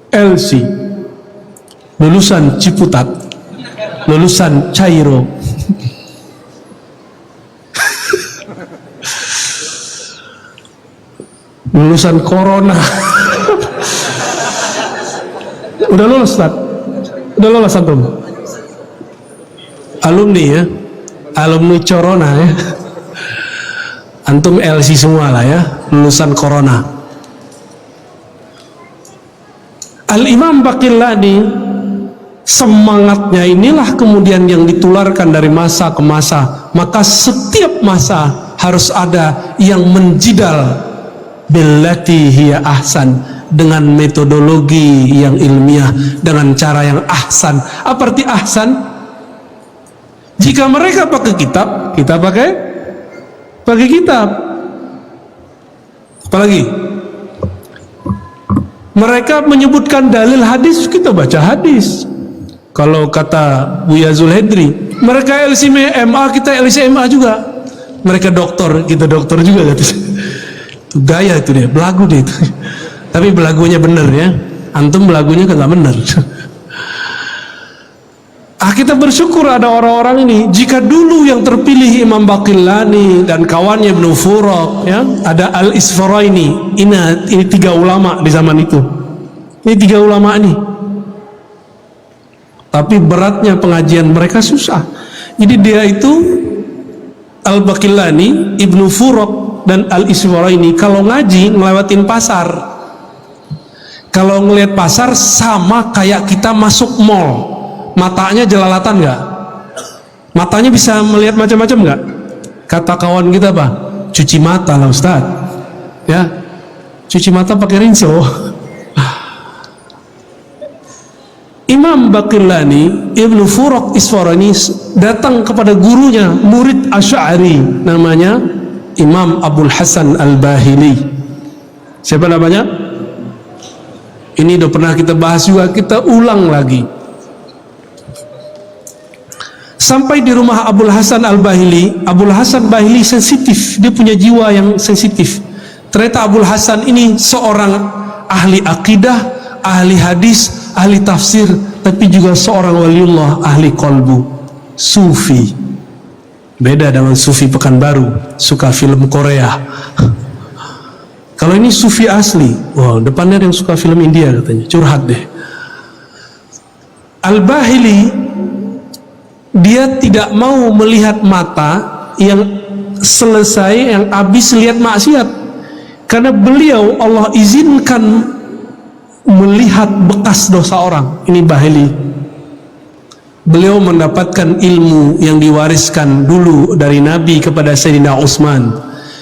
LC, lulusan Ciputat, lulusan Cairo. Lulusan Corona. Udah lulus, Ustaz? Udah lulus antum? Alumni ya? Alumni Corona ya? Antum LC semua lah ya, lulusan Corona. Al-Imam Baqillani, semangatnya inilah kemudian yang ditularkan dari masa ke masa. Maka setiap masa harus ada yang menjidal billati hiya ahsan, dengan metodologi yang ilmiah, dengan cara yang ahsan. Apa arti ahsan? Jika mereka pakai kitab, kita pakai kitab. Apalagi mereka menyebutkan dalil hadis, kita baca hadis. Kalau kata Buya Zulhedri, mereka LCMA, kita LCMA juga. Mereka doktor, kita doktor juga. Itu gaya itu dia, belagu dia itu. Tapi belagunya bener ya, antum belagunya kan nggak bener. Kita bersyukur ada orang-orang ini. Jika dulu yang terpilih Imam Baqillani dan kawannya Ibnu Furaq, ya, ada Al-Isfaraini, ini 3 ulama di zaman itu. Ini 3 ulama ini. Tapi beratnya pengajian mereka susah. Jadi dia itu Al-Baqillani, Ibnu Furaq dan Al-Isfaraini kalau ngaji ngelewatin pasar. Kalau ngelihat pasar sama kayak kita masuk mall. Matanya jelalatan nggak? Matanya bisa melihat macam-macam nggak? Kata kawan kita apa? Cuci mata lah Ustaz. Ya, cuci mata pakai rinso. Imam Baqillani, Ibnu Furaq Isfarani datang kepada gurunya, murid Asy'ari, namanya Imam Abul Hasan Al-Bahili. Siapa namanya? Ini udah pernah kita bahas juga, kita ulang lagi. Sampai di rumah Abul Hasan Al-Bahili. Abul Hasan Bahili sensitif, dia punya jiwa yang sensitif. Ternyata Abul Hasan ini seorang ahli akidah, ahli hadis, ahli tafsir, tapi juga seorang waliullah, ahli kolbu, sufi. Beda dengan sufi Pekanbaru, suka film Korea. Kalau ini sufi asli, wow, depannya ada yang suka film India katanya, curhat deh. Al-Bahili, dia tidak mau melihat mata yang selesai, yang habis lihat maksiat, karena beliau Allah izinkan melihat bekas dosa orang. Ini Bahili. Beliau mendapatkan ilmu yang diwariskan dulu dari Nabi kepada Sayyidina Utsman.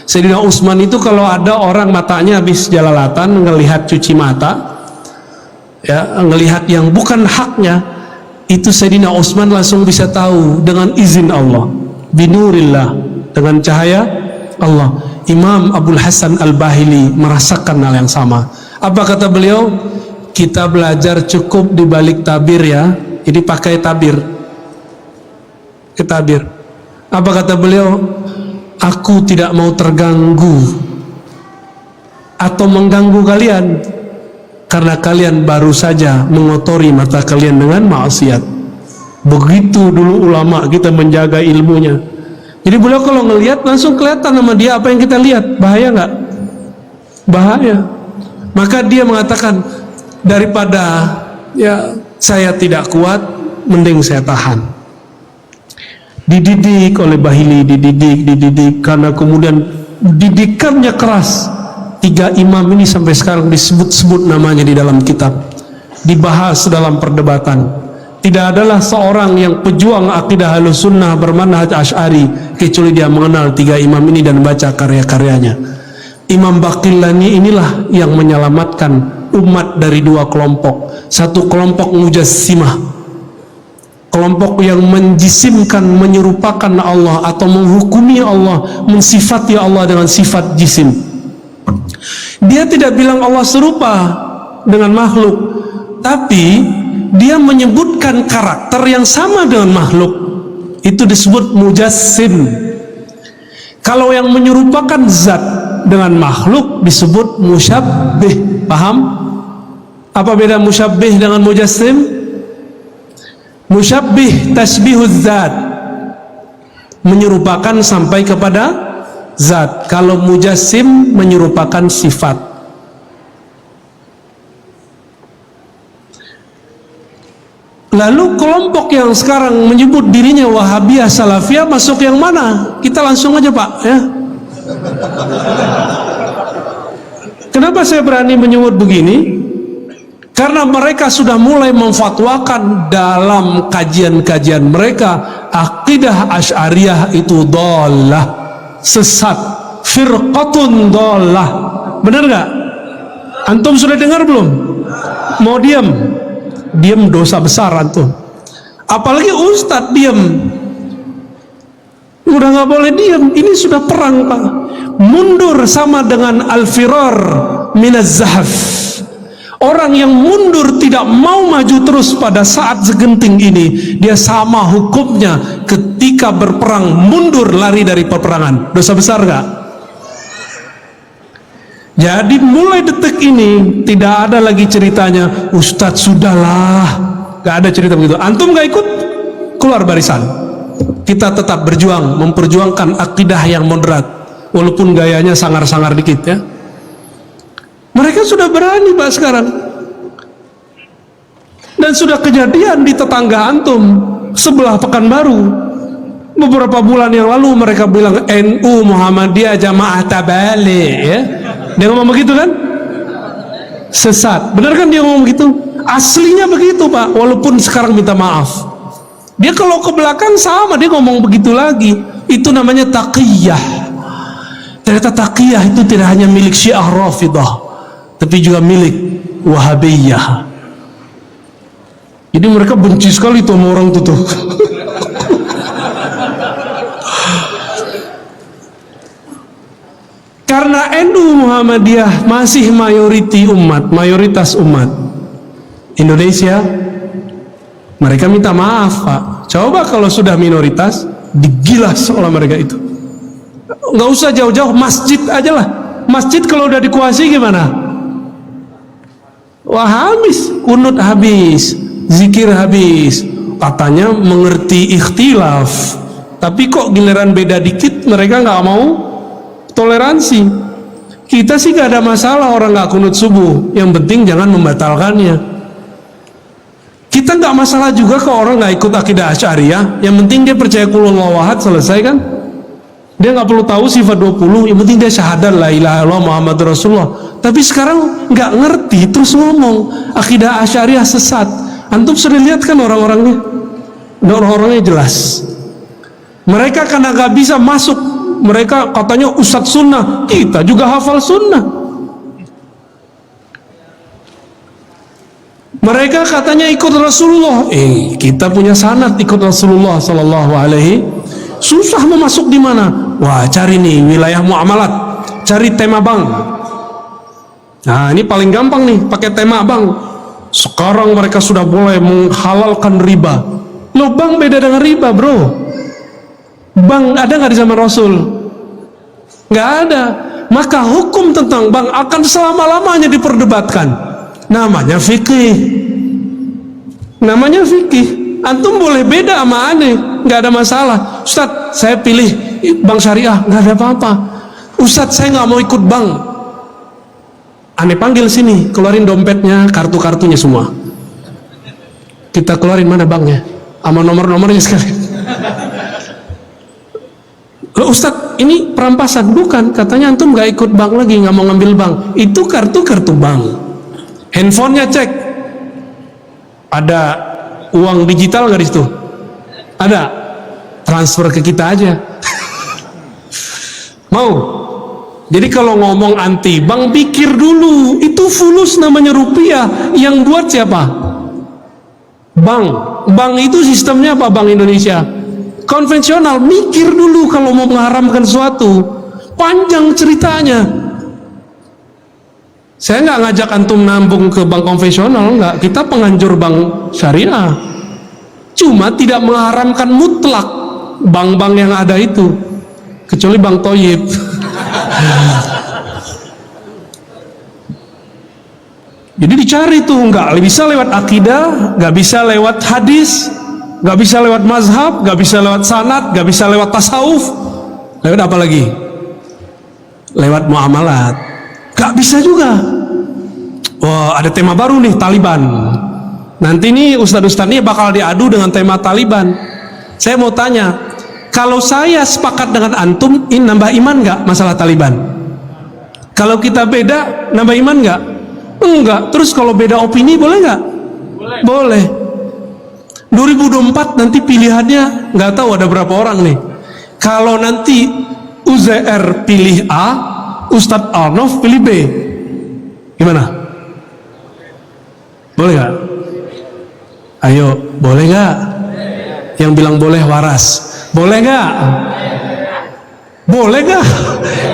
Sayyidina Utsman itu kalau ada orang matanya habis jalalatan, ngelihat cuci mata, ya, ngelihat yang bukan haknya, itu Sayyidina Utsman langsung bisa tahu dengan izin Allah, binurillah, dengan cahaya Allah. Imam Abul Hasan Al-Bahili merasakan hal yang sama. Apa kata beliau? Kita belajar cukup di balik tabir ya. Ini pakai tabir. Tabir. Apa kata beliau? Aku tidak mau terganggu atau mengganggu kalian, karena kalian baru saja mengotori mata kalian dengan maksiat. Begitu dulu ulama kita menjaga ilmunya. Jadi beliau kalau ngelihat langsung kelihatan sama dia apa yang kita lihat. Bahaya nggak? Bahaya. Maka dia mengatakan, daripada ya saya tidak kuat, mending saya tahan. Dididik oleh Bahili, dididik, karena kemudian didikannya keras. 3 imam ini sampai sekarang disebut-sebut namanya di dalam kitab, dibahas dalam perdebatan. Tidak adalah seorang yang pejuang akidah Ahlussunnah bermanhaj Asy'ari kecuali dia mengenal 3 imam ini dan baca karya-karyanya. Imam Baqillani inilah yang menyelamatkan umat dari 2 kelompok. Satu kelompok Mujassimah, kelompok yang menjisimkan, menyerupakan Allah atau menghukumi Allah, mensifati Allah dengan sifat jisim. Dia tidak bilang Allah serupa dengan makhluk, tapi dia menyebutkan karakter yang sama dengan makhluk. Itu disebut mujassim. Kalau yang menyerupakan zat dengan makhluk disebut musyabbih. Paham? Apa beda musyabbih dengan mujassim? Musyabbih tasbihuz zat, menyerupakan sampai kepada zat. Kalau mujassim menyerupakan sifat. Lalu kelompok yang sekarang menyebut dirinya Wahabiyah Salafiyah masuk yang mana? Kita langsung aja Pak ya. Kenapa saya berani menyebut begini? Karena mereka sudah mulai memfatwakan dalam kajian-kajian mereka, akidah Asy'ariyah itu dhalah, sesat, firqatun dhalah. Benar nggak? Antum sudah dengar belum? Mau diam? Diam dosa besar antum. Apalagi ustadz diam. Udah nggak boleh diam. Ini sudah perang Pak. Mundur sama dengan al-firar minaz zahaf. Orang yang mundur tidak mau maju terus pada saat segenting ini, dia sama hukumnya ketika berperang mundur lari dari peperangan. Dosa besar gak? Jadi mulai detik ini tidak ada lagi ceritanya Ustadz sudahlah, gak ada cerita begitu. Antum gak ikut, keluar barisan. Kita tetap berjuang, memperjuangkan akidah yang moderat, walaupun gayanya sangar-sangar dikit ya. Mereka sudah berani Pak sekarang. Dan sudah kejadian di tetangga antum sebelah Pekanbaru. Beberapa bulan yang lalu mereka bilang NU Muhammadiyah Jamaah Tabligh ya. Dia ngomong begitu kan? Sesat. Benar kan dia ngomong begitu? Aslinya begitu Pak, walaupun sekarang minta maaf. Dia kalau ke belakang sama dia ngomong begitu lagi. Itu namanya taqiyah. Ternyata taqiyah itu tidak hanya milik Syiah Rafidah, tapi juga milik Wahabiyah. Jadi mereka benci sekali tuh sama orang itu tuh. Karena NU Muhammadiyah masih mayoritas umat Indonesia, Mereka minta maaf, Pak. Coba kalau sudah minoritas, digilas oleh mereka itu. Nggak usah jauh-jauh, masjid aja lah. Masjid kalau udah dikuasai gimana? Wah, habis, kunut habis, zikir habis. Katanya mengerti ikhtilaf, tapi kok giliran beda dikit mereka nggak mau toleransi. Kita sih nggak ada masalah orang nggak kunut subuh, yang penting jangan membatalkannya. Kita nggak masalah juga kalau orang nggak ikut akidah Asy'ariyah, yang penting dia percaya qul huwallahu ahad, selesai kan? Dia nggak perlu tahu sifat 20, yang penting dia syahadat la ilaha illallah Muhammadur Rasulullah. Tapi sekarang nggak ngerti terus ngomong akidah Asy'ariyah sesat. Antum sering lihat kan orang-orangnya? Orang-orangnya jelas. Mereka karena nggak bisa masuk, mereka katanya ustadz sunnah, kita juga hafal sunnah. Mereka katanya ikut Rasulullah, kita punya sanad ikut Rasulullah Sallallahu Alaihi. Susah mau masuk di mana? Wah, cari nih wilayah muamalat, cari tema bank. Nah, ini paling gampang nih, pakai tema bank. Sekarang mereka sudah boleh menghalalkan riba. Loh, bank beda dengan riba, bro. Bank ada nggak di zaman Rasul? Nggak ada. Maka hukum tentang bank akan selama-lamanya diperdebatkan. Namanya fikih. Namanya fikih. Antum boleh beda sama aneh, nggak ada masalah. Ustadz, saya pilih bank syariah, nggak ada apa-apa. Ustadz, saya nggak mau ikut bank. Aneh panggil sini, keluarin dompetnya, kartu-kartunya semua. Kita keluarin mana banknya, sama nomor-nomornya sekali. Loh Ustadz, ini perampasan? Bukan, katanya antum nggak ikut bank lagi, nggak mau ngambil bank. Itu kartu-kartu bank. Handphonenya cek, ada uang digital nggak di situ? Ada, transfer ke kita aja. Mau? Jadi kalau ngomong anti bank, pikir dulu, itu fulus namanya rupiah, yang buat siapa? Bank. Bank itu sistemnya apa? Bank Indonesia konvensional. Mikir dulu kalau mau mengharamkan sesuatu, panjang ceritanya. Saya nggak ngajak antum nambung ke bank konvensional, nggak. Kita penganjur bank syariah, cuma tidak mengharamkan mutlak bank-bank yang ada itu, kecuali bank Toyib. Jadi dicari tuh, nggak bisa lewat akidah, nggak bisa lewat hadis, nggak bisa lewat mazhab, nggak bisa lewat sanad, nggak bisa lewat tasawuf. Lewat apa lagi? Lewat muamalat. Nggak bisa juga. Wah, ada tema baru nih, Taliban. Nanti nih ustadz-ustadz ini bakal diadu dengan tema Taliban. Saya mau tanya, kalau saya sepakat dengan antum, ini nambah iman nggak masalah Taliban? Kalau kita beda, nambah iman nggak? Enggak. Terus kalau beda opini boleh nggak? Boleh. 2024 nanti pilihannya nggak tahu ada berapa orang nih. Kalau nanti UZR pilih A, Ustadz Arnof pilih B, gimana? Boleh nggak? Ayo, boleh nggak? Yang bilang boleh waras. Boleh nggak? Boleh nggak?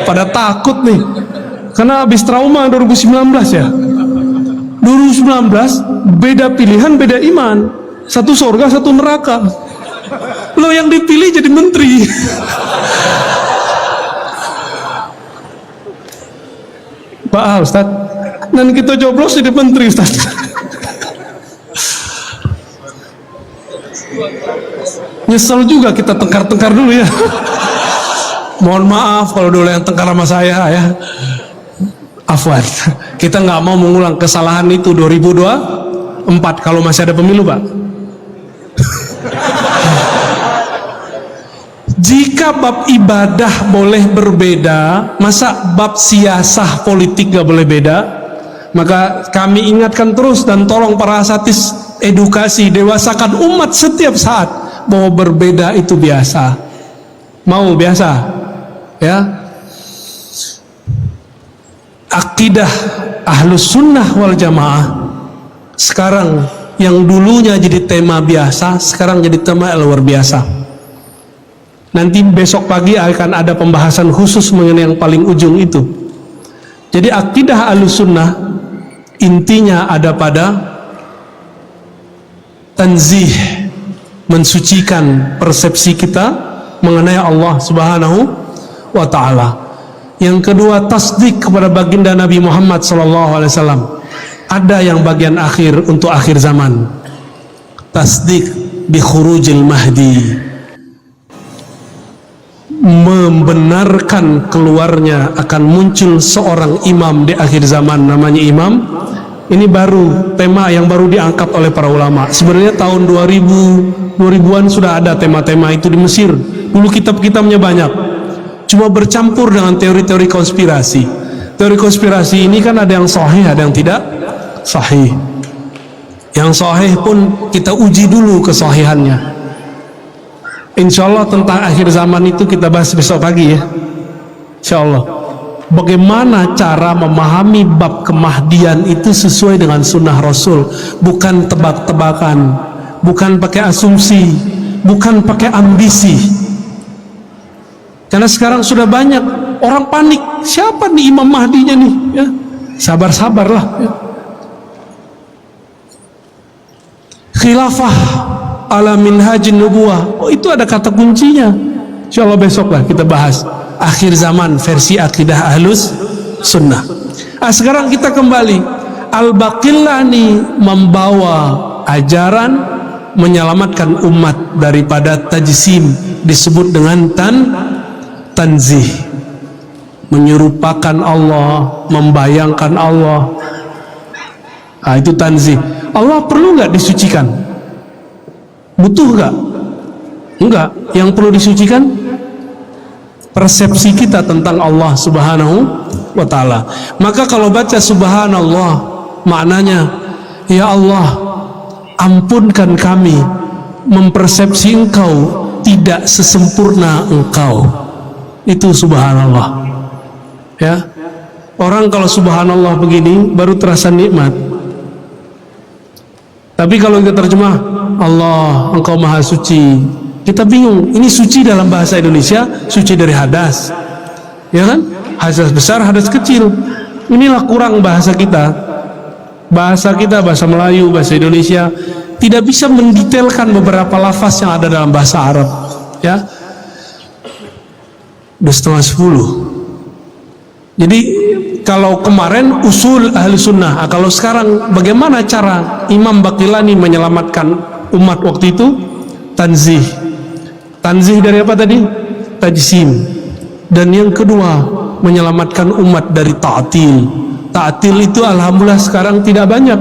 Pada takut nih, karena habis trauma 2019 ya. 2019 beda pilihan, beda iman, satu surga satu neraka. Lo yang dipilih jadi menteri. Pak Ustadz, dan kita coblos jadi menteri Ustadz. Nyesel juga kita tengkar-tengkar dulu ya. Mohon maaf kalau dulu yang tengkar sama saya ya. Afwan, kita nggak mau mengulang kesalahan itu 2024 kalau masih ada pemilu, Pak. Jika bab ibadah boleh berbeda, masa bab siasah politik nggak boleh beda? Maka kami ingatkan terus dan tolong para asatis edukasi, dewasakan umat setiap saat bahwa berbeda itu biasa. Mau biasa, ya? Akidah Ahlus Sunnah wal Jamaah sekarang yang dulunya jadi tema biasa, sekarang jadi tema luar biasa. Nanti besok pagi akan ada pembahasan khusus mengenai yang paling ujung itu. Jadi akidah Ahlus Sunnah intinya ada pada tanzih, mensucikan persepsi kita mengenai Allah Subhanahu wa ta'ala. Yang kedua, tasdik kepada baginda Nabi Muhammad SAW. Ada yang bagian akhir untuk akhir zaman, tasdik bi khurujil mahdi, membenarkan keluarnya akan muncul seorang imam di akhir zaman, namanya imam. Ini baru tema yang baru diangkat oleh para ulama. Sebenarnya tahun 2000-an sudah ada tema-tema itu di Mesir. Dulu kitab-kitabnya banyak, cuma bercampur dengan teori-teori konspirasi. Teori konspirasi ini kan ada yang sahih, ada yang tidak sahih. Yang sahih pun kita uji dulu kesahihannya. Insya Allah tentang akhir zaman itu kita bahas besok pagi ya, insya Allah. Bagaimana cara memahami bab kemahdian itu sesuai dengan sunnah Rasul, bukan tebak-tebakan, bukan pakai asumsi, bukan pakai ambisi. Karena sekarang sudah banyak orang panik, siapa nih Imam Mahdinya nih ya? Sabar-sabarlah ya. Khilafah ala minhajin nubuwah, oh itu ada kata kuncinya. Insya Allah besok lah kita bahas akhir zaman versi akidah ahlus sunnah. Sekarang kita kembali, Al-Baqillani membawa ajaran menyelamatkan umat daripada tajsim, disebut dengan tanzih, menyerupakan Allah, membayangkan Allah. Itu tanzih. Allah perlu nggak disucikan? Butuh nggak? Enggak. Yang perlu disucikan persepsi kita tentang Allah Subhanahu wa ta'ala. Maka kalau baca subhanallah, maknanya ya Allah, ampunkan kami mempersepsi Engkau tidak sesempurna Engkau. Itu subhanallah ya. Orang kalau subhanallah begini baru terasa nikmat. Tapi kalau kita terjemah Allah Engkau maha suci, kita bingung, ini suci dalam bahasa Indonesia, suci dari hadas, ya kan? Hadas besar, hadas kecil. Inilah kurang bahasa kita. Bahasa kita, bahasa Melayu, bahasa Indonesia tidak bisa mendetailkan beberapa lafaz yang ada dalam bahasa Arab. Ya, udah 9:30. Jadi kalau kemarin usul ahli sunnah, kalau sekarang bagaimana cara Imam Baqillani menyelamatkan umat waktu itu? Tanzih. Tanzih dari apa tadi? Tajsim. Dan yang kedua, menyelamatkan umat dari ta'til. Ta'til itu alhamdulillah sekarang tidak banyak.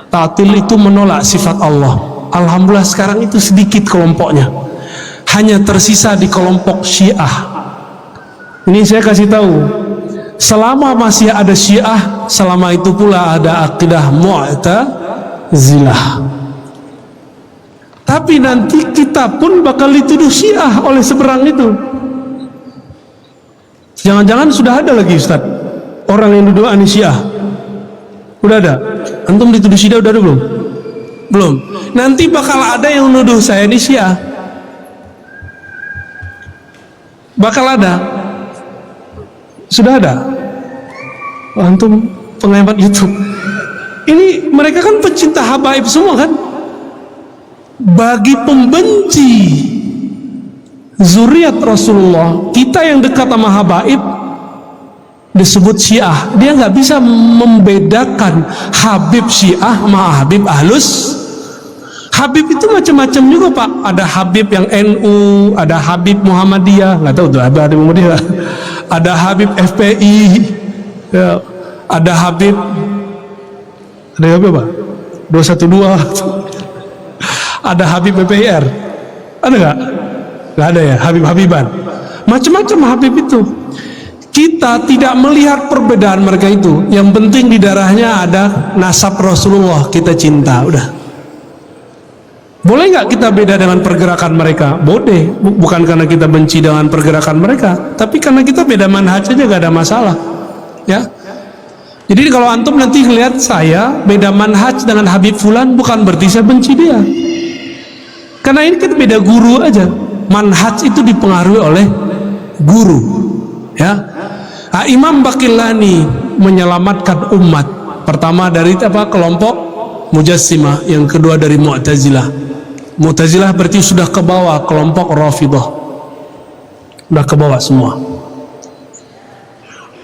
Ta'til itu menolak sifat Allah. Alhamdulillah sekarang itu sedikit kelompoknya. Hanya tersisa di kelompok Syiah. Ini saya kasih tahu, selama masih ada Syiah, selama itu pula ada akidah Mu'tazilah. Tapi nanti kita pun bakal dituduh Syiah oleh seberang itu. Jangan-jangan sudah ada lagi Ustaz orang yang duduk ani Syiah. Udah ada? Antum dituduh Syiah udah ada belum? Belum. Nanti bakal ada yang nuduh saya di Syiah. Bakal ada. Sudah ada. Antum penghemat YouTube. Ini mereka kan pecinta habaib semua kan? Bagi pembenci zuriat Rasulullah, kita yang dekat sama habaib disebut Syiah. Dia nggak bisa membedakan Habib Syiah sama Habib Ahlus. Habib itu macam-macam juga Pak. Ada Habib yang NU, ada Habib Muhammadiyah, nggak tahu tuh ada Muhammadiyah. Ada Habib FPI, ya. Ada Habib, ada apa? 212. Ada Habib BPR, ada nggak? Nggak ada ya, Habib-Habiban. Macam-macam Habib itu. Kita tidak melihat perbedaan mereka itu. Yang penting di darahnya ada nasab Rasulullah, kita cinta, udah. Boleh nggak kita beda dengan pergerakan mereka? Boleh, bukan karena kita benci dengan pergerakan mereka, tapi karena kita beda manhaj aja, gak ada masalah. Ya. Jadi kalau antum nanti lihat saya beda manhaj dengan Habib Fulan, bukan berarti saya benci dia. Karena ini kan beda guru aja. Manhaj itu dipengaruhi oleh guru. Ya. Imam Baqillani menyelamatkan umat. Pertama dari apa? Kelompok Mujassimah, yang kedua dari Mu'tazilah. Mu'tazilah berarti sudah ke bawah kelompok Rafidhah, sudah ke bawah semua.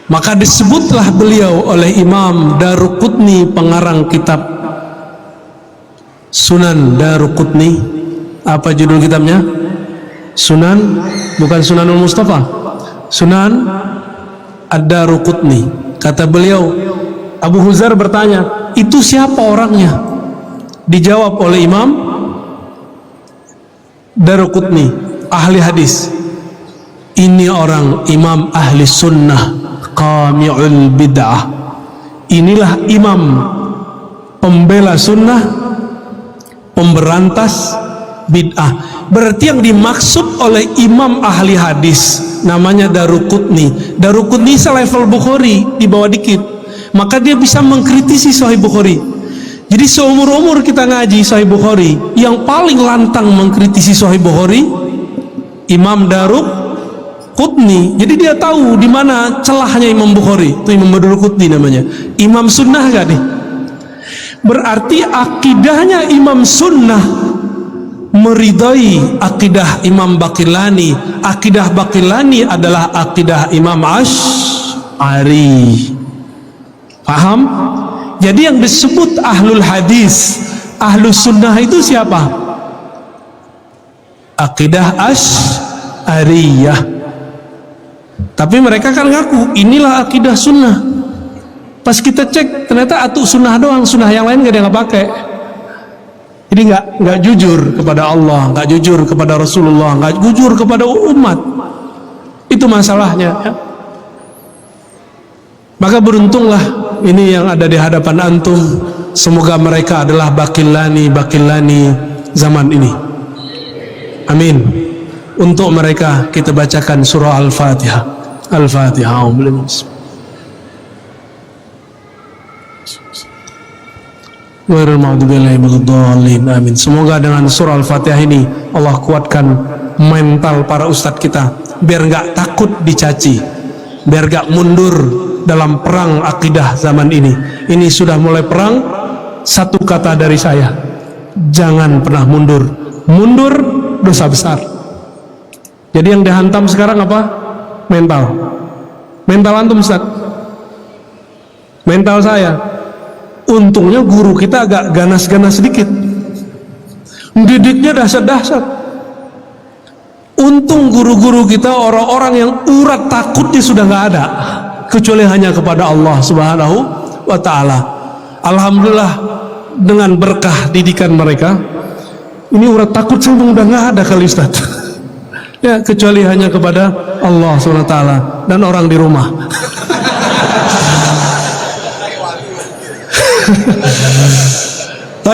Maka disebutlah beliau oleh Imam Daruqutni, pengarang kitab Sunan Daruqutni. Apa judul kitabnya? Sunan, bukan Sunanul Mustafa, Sunan Ad-Daruqutni. Kata beliau, Abu Huzar bertanya, itu siapa orangnya? Dijawab oleh Imam Daruqutni, ahli hadis, ini orang imam ahli sunnah, qami'ul bid'ah. Inilah imam pembela sunnah, pemberantas bid'ah. Berarti yang dimaksud oleh imam ahli hadis namanya Daruqutni. Daruqutni selevel Bukhari, di bawah dikit. Maka dia bisa mengkritisi Sahih Bukhari. Jadi seumur-umur kita ngaji Sahih Bukhari, yang paling lantang mengkritisi Sahih Bukhari Imam Daruqutni. Jadi dia tahu di mana celahnya Imam Bukhari. Itu Imam Daruqutni namanya. Imam sunnah gak nih? Berarti akidahnya Imam sunnah meridai akidah Imam Baqillani. Akidah Baqillani adalah akidah Imam Asy'ari. Paham? Jadi yang disebut ahlul hadis, ahlus sunnah itu siapa? Akidah Asy'ariyah. Tapi mereka kan ngaku inilah akidah sunnah. Pas kita cek ternyata atu sunnah doang, sunnah yang lain gak ada yang pakai. Jadi nggak jujur kepada Allah, nggak jujur kepada Rasulullah, nggak jujur kepada umat. Itu masalahnya, ya. Maka beruntunglah ini yang ada di hadapan antum. Semoga mereka adalah Baqillani zaman ini. Amin. Untuk mereka kita bacakan surah Al-Fatihah. Al-Fatihah. Amin. Semoga dengan surah Al-Fatihah ini Allah kuatkan mental para ustadz kita, biar nggak takut dicaci, biar nggak mundur dalam perang akidah zaman ini. Ini sudah mulai perang. Satu kata dari saya, jangan pernah mundur. Mundur dosa besar. Jadi yang dihantam sekarang apa? Mental. Mental antum Ustaz. Mental saya. Untungnya guru kita agak ganas-ganas sedikit, didiknya dahsyat-dahsyat. Untung guru-guru kita orang-orang yang urat takutnya sudah nggak ada, kecuali hanya kepada Allah Subhanahu wa Ta'ala. Alhamdulillah, dengan berkah didikan mereka, ini urat takut semua udah nggak ada kali Ustaz. Ya, kecuali hanya kepada Allah Subhanahu wa Ta'ala dan orang di rumah.